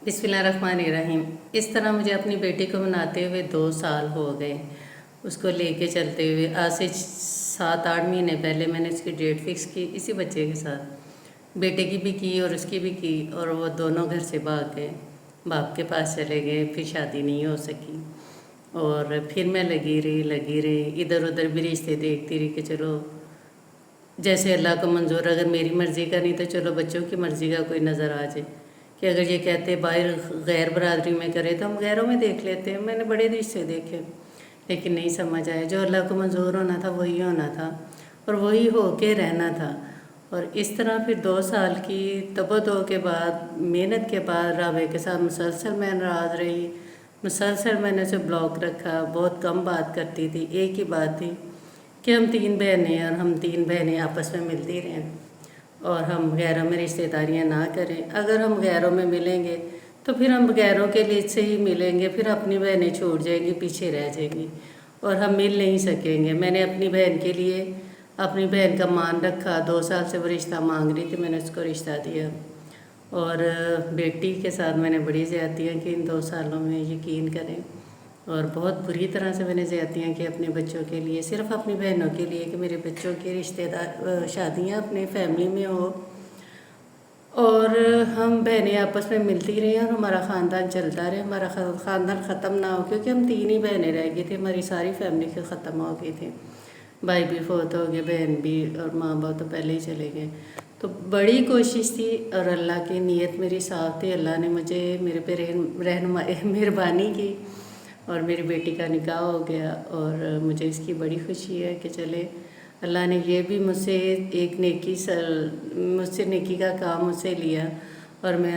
बिस्मिल्लाहिर्रहमानिर्रहीम। इस तरह मुझे अपनी बेटी को मनाते हुए 2 साल हो गए। उसको लेके चलते हुए आज से 7-8 महीने पहले मैंने उसकी डेट फिक्स की इसी बच्चे के साथ। बेटे की भी की और उसकी भी की, और वो दोनों घर से भाग गए, बाप के पास चले गए। फिर शादी नहीं हो सकी और फिर मैं लगी रही इधर उधर भी रिश्ते देखती रही कि चलो जैसे अल्लाह को मंजूर, अगर मेरी मर्ज़ी का नहीं तो चलो बच्चों की मर्ज़ी का कोई नज़र आ जाए। कि अगर ये कहते बाहर गैर बरादरी में करे तो हम गैरों में देख लेते हैं। मैंने बड़े रिश्ते देखे लेकिन नहीं समझ आया। जो अल्लाह को मंजूर होना था वही होना था और वही हो के रहना था। और इस तरह फिर 2 साल की तबदो के बाद, मेहनत के बाद राबे के साथ मुसलसल मैं नाराज़ रही। मुसलसल मैंने उसे ब्लॉक रखा। बहुत कम बात करती थी। एक ही बात थी कि हम 3 बहनें हैं और हम 3 बहनें आपस में मिलती रहें और हम गैरों में रिश्तेदारियां ना करें। अगर हम गैरों में मिलेंगे तो फिर हम गैरों के लिए से ही मिलेंगे, फिर अपनी बहनें छूट जाएंगी, पीछे रह जाएंगी और हम मिल नहीं सकेंगे। मैंने अपनी बहन के लिए अपनी बहन का मान रखा। 2 साल से वो रिश्ता मांग रही थी, मैंने उसको रिश्ता दिया। और बेटी के साथ मैंने बड़ी ज़्यादतियाँ की इन 2 सालों में, यकीन करें। और बहुत बुरी तरह से मैंने ज़्यादतियाँ की अपने बच्चों के लिए, सिर्फ अपनी बहनों के लिए कि मेरे बच्चों की रिश्तेदार शादियाँ अपने फैमिली में हो और हम बहनें आपस में मिलती रहें और हमारा ख़ानदान चलता रहे, हमारा ख़ानदान ख़त्म ना हो। क्योंकि हम 3 ही बहनें रह गई थी, हमारी सारी फैमिली के ख़त्म हो गई थी। भाई भी फौत हो गए, बहन भी, और माँ बाप तो पहले ही चले गए। तो बड़ी कोशिश थी और अल्लाह की नीयत मेरी साफ थी। अल्लाह ने मुझे मेरे पे रहनुमाई मेहरबानी की और मेरी बेटी का निकाह हो गया। और मुझे इसकी बड़ी खुशी है कि चले अल्लाह ने ये भी मुझसे एक मुझसे नेकी का काम मुझसे लिया और मैं